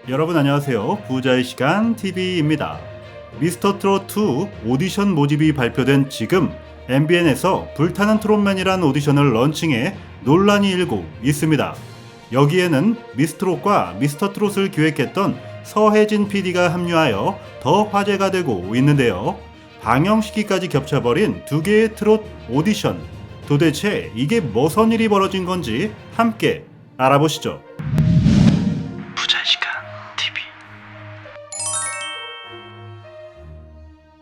여러분 안녕하세요. 부자의 시간 TV입니다. 미스터트롯2 오디션 모집이 발표된 지금 MBN에서 불타는 트롯맨이란 오디션을 런칭해 논란이 일고 있습니다. 여기에는 미스트롯과 미스터트롯을 기획했던 서혜진 PD가 합류하여 더 화제가 되고 있는데요. 방영 시기까지 겹쳐버린 두 개의 트롯 오디션. 도대체 이게 무슨 일이 벌어진 건지 함께 알아보시죠. 부자의 시간 TV.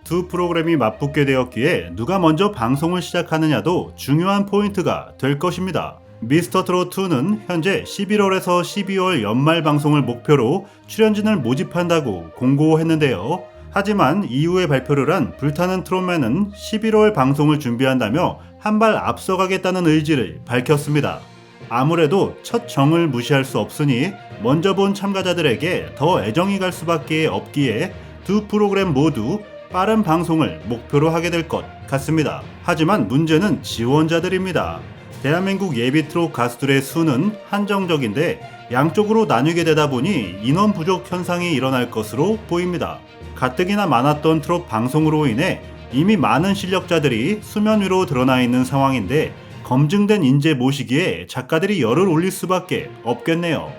두 프로그램이 맞붙게 되었기에 누가 먼저 방송을 시작하느냐도 중요한 포인트가 될 것입니다. 미스터트롯2는 현재 11월에서 12월 연말 방송을 목표로 출연진을 모집한다고 공고했는데요. 하지만 이후에 발표를 한 불타는 트롯맨은 11월 방송을 준비한다며 한 발 앞서가겠다는 의지를 밝혔습니다. 아무래도 첫 정을 무시할 수 없으니 먼저 본 참가자들에게 더 애정이 갈 수밖에 없기에 두 프로그램 모두 빠른 방송을 목표로 하게 될 것 같습니다. 하지만 문제는 지원자들입니다. 대한민국 예비 트롯 가수들의 수는 한정적인데 양쪽으로 나뉘게 되다 보니 인원 부족 현상이 일어날 것으로 보입니다. 가뜩이나 많았던 트롯 방송으로 인해 이미 많은 실력자들이 수면 위로 드러나 있는 상황인데 검증된 인재 모시기에 작가들이 열을 올릴 수밖에 없겠네요.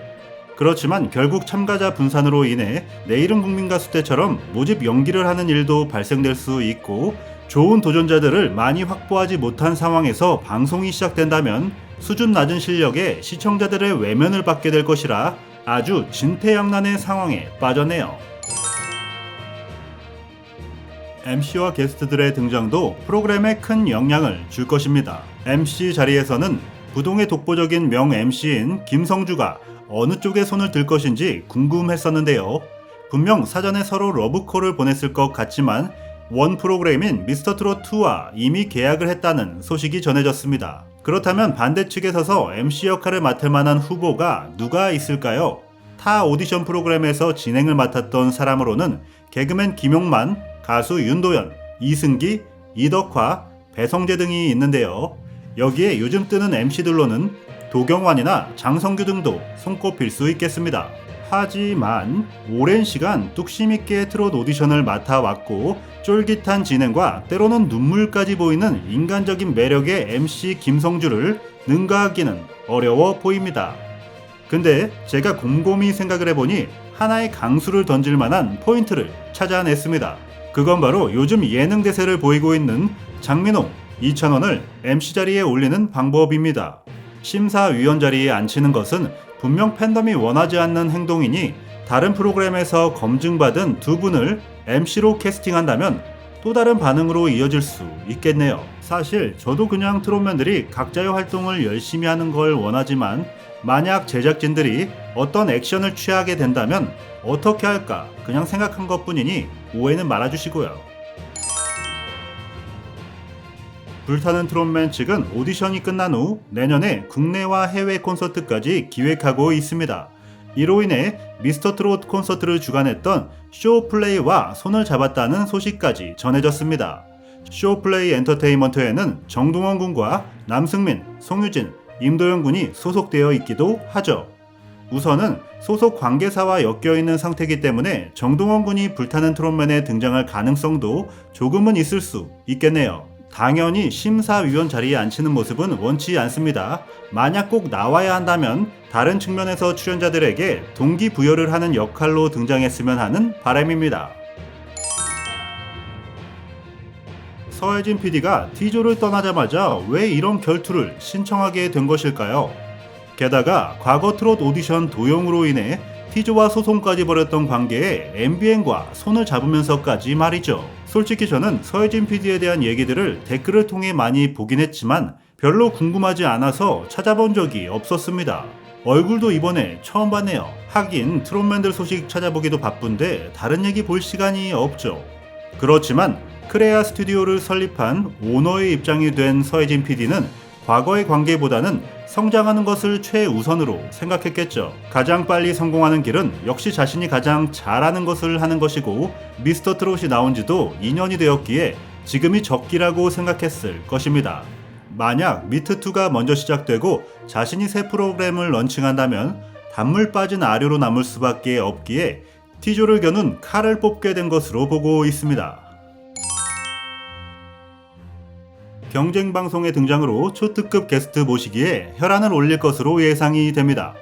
그렇지만 결국 참가자 분산으로 인해 내일은 국민 가수 때처럼 모집 연기를 하는 일도 발생될 수 있고 좋은 도전자들을 많이 확보하지 못한 상황에서 방송이 시작된다면 수준 낮은 실력에 시청자들의 외면을 받게 될 것이라 아주 진퇴양난의 상황에 빠졌네요. MC와 게스트들의 등장도 프로그램에 큰 영향을 줄 것입니다. MC 자리에서는 부동의 독보적인 명 MC인 김성주가 어느 쪽에 손을 들 것인지 궁금했었는데요. 분명 사전에 서로 러브콜을 보냈을 것 같지만 원 프로그램인 미스터트롯2와 이미 계약을 했다는 소식이 전해졌습니다. 그렇다면 반대측에 서서 MC 역할을 맡을 만한 후보가 누가 있을까요? 타 오디션 프로그램에서 진행을 맡았던 사람으로는 개그맨 김용만, 가수 윤도현, 이승기, 이덕화, 배성재 등이 있는데요. 여기에 요즘 뜨는 MC들로는 도경완이나 장성규 등도 손꼽힐 수 있겠습니다. 하지만 오랜 시간 뚝심 있게 트롯 오디션을 맡아왔고 쫄깃한 진행과 때로는 눈물까지 보이는 인간적인 매력의 MC 김성주를 능가하기는 어려워 보입니다. 근데 제가 곰곰이 생각을 해보니 하나의 강수를 던질 만한 포인트를 찾아냈습니다. 그건 바로 요즘 예능 대세를 보이고 있는 장민호, 이찬원을 MC 자리에 올리는 방법입니다. 심사위원 자리에 앉히는 것은 분명 팬덤이 원하지 않는 행동이니 다른 프로그램에서 검증받은 두 분을 MC로 캐스팅한다면 또 다른 반응으로 이어질 수 있겠네요. 사실 저도 그냥 트롯맨들이 각자의 활동을 열심히 하는 걸 원하지만 만약 제작진들이 어떤 액션을 취하게 된다면 어떻게 할까 그냥 생각한 것뿐이니 오해는 말아주시고요. 불타는 트롯맨 측은 오디션이 끝난 후 내년에 국내와 해외 콘서트까지 기획하고 있습니다. 이로 인해 미스터트롯 콘서트를 주관했던 쇼플레이와 손을 잡았다는 소식까지 전해졌습니다. 쇼플레이 엔터테인먼트에는 정동원 군과 남승민, 송유진, 임도영 군이 소속되어 있기도 하죠. 우선은 소속 관계사와 엮여있는 상태이기 때문에 정동원 군이 불타는 트롯맨에 등장할 가능성도 조금은 있을 수 있겠네요. 당연히 심사위원 자리에 앉히는 모습은 원치 않습니다. 만약 꼭 나와야 한다면 다른 측면에서 출연자들에게 동기부여를 하는 역할로 등장했으면 하는 바람입니다. 서혜진 PD가 T조를 떠나자마자 왜 이런 결투를 신청하게 된 것일까요? 게다가 과거 트롯 오디션 도용으로 인해 T조와 소송까지 벌였던 관계에 MBN과 손을 잡으면서까지 말이죠. 솔직히 저는 서혜진 PD에 대한 얘기들을 댓글을 통해 많이 보긴 했지만 별로 궁금하지 않아서 찾아본 적이 없었습니다. 얼굴도 이번에 처음 봤네요. 하긴 트롯맨들 소식 찾아보기도 바쁜데 다른 얘기 볼 시간이 없죠. 그렇지만 크레아 스튜디오를 설립한 오너의 입장이 된 서혜진 PD는 과거의 관계보다는 성장하는 것을 최우선으로 생각했겠죠. 가장 빨리 성공하는 길은 역시 자신이 가장 잘하는 것을 하는 것이고 미스터트롯이 나온 지도 2년이 되었기에 지금이 적기라고 생각했을 것입니다. 만약 미트2가 먼저 시작되고 자신이 새 프로그램을 런칭한다면 단물 빠진 아류로 남을 수밖에 없기에 T조를 겨눈 칼을 뽑게 된 것으로 보고 있습니다. 경쟁 방송의 등장으로 초특급 게스트 모시기에 혈안을 올릴 것으로 예상이 됩니다.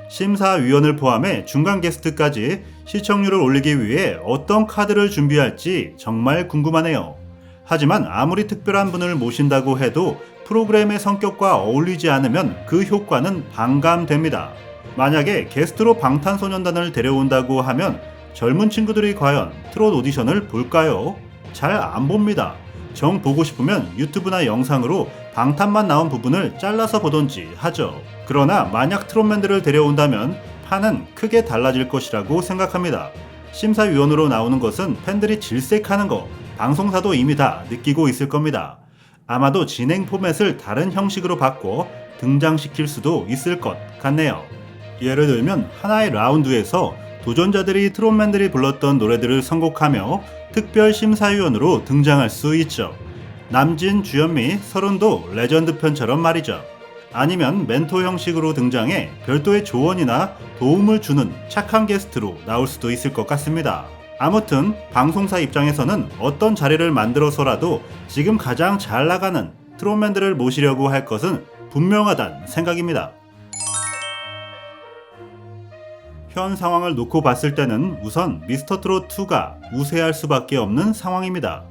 심사위원을 포함해 중간 게스트까지 시청률을 올리기 위해 어떤 카드를 준비할지 정말 궁금하네요. 하지만 아무리 특별한 분을 모신다고 해도 프로그램의 성격과 어울리지 않으면 그 효과는 반감됩니다. 만약에 게스트로 방탄소년단을 데려온다고 하면 젊은 친구들이 과연 트롯 오디션을 볼까요? 잘 안 봅니다. 정 보고 싶으면 유튜브나 영상으로 방탄만 나온 부분을 잘라서 보던지 하죠. 그러나 만약 트롯맨들을 데려온다면 판은 크게 달라질 것이라고 생각합니다. 심사위원으로 나오는 것은 팬들이 질색하는 거 방송사도 이미 다 느끼고 있을 겁니다. 아마도 진행 포맷을 다른 형식으로 바꿔 등장시킬 수도 있을 것 같네요. 예를 들면 하나의 라운드에서 도전자들이 트롯맨들이 불렀던 노래들을 선곡하며 특별 심사위원으로 등장할 수 있죠. 남진, 주현미, 서른도 레전드 편처럼 말이죠. 아니면 멘토 형식으로 등장해 별도의 조언이나 도움을 주는 착한 게스트로 나올 수도 있을 것 같습니다. 아무튼 방송사 입장에서는 어떤 자리를 만들어서라도 지금 가장 잘 나가는 트롯맨들을 모시려고 할 것은 분명하단 생각입니다. 현 상황을 놓고 봤을 때는 우선 미스터트롯2가 우세할 수밖에 없는 상황입니다.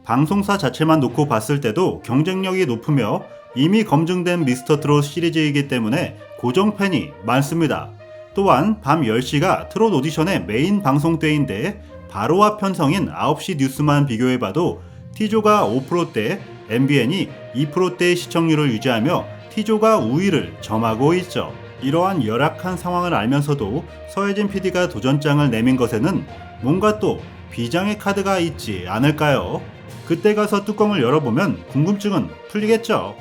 방송사 자체만 놓고 봤을 때도 경쟁력이 높으며 이미 검증된 미스터트롯 시리즈이기 때문에 고정 팬이 많습니다. 또한 밤 10시가 트롯 오디션의 메인 방송 때인데 바로 앞 편성인 9시 뉴스만 비교해봐도 T조가 5%대, MBN이 2%대의 시청률을 유지하며 T조가 우위를 점하고 있죠. 이러한 열악한 상황을 알면서도 서혜진 PD가 도전장을 내민 것에는 뭔가 또 비장의 카드가 있지 않을까요? 그때 가서 뚜껑을 열어보면 궁금증은 풀리겠죠.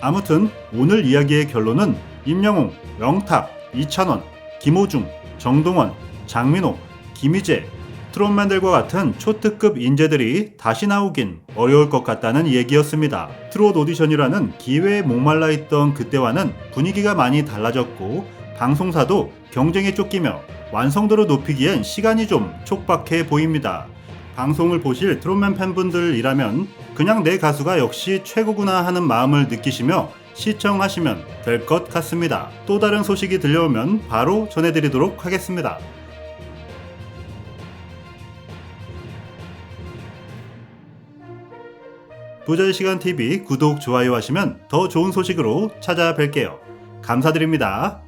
아무튼 오늘 이야기의 결론은 임영웅, 영탁, 이찬원, 김호중, 정동원, 장민호, 김희재, 트롯맨들과 같은 초특급 인재들이 다시 나오긴 어려울 것 같다는 얘기였습니다. 트롯 오디션이라는 기회에 목말라 있던 그때와는 분위기가 많이 달라졌고 방송사도 경쟁에 쫓기며 완성도를 높이기엔 시간이 좀 촉박해 보입니다. 방송을 보실 트롯맨 팬분들이라면 그냥 내 가수가 역시 최고구나 하는 마음을 느끼시며 시청하시면 될 것 같습니다. 또 다른 소식이 들려오면 바로 전해드리도록 하겠습니다. 부자의 시간 TV 구독, 좋아요 하시면 더 좋은 소식으로 찾아뵐게요. 감사드립니다.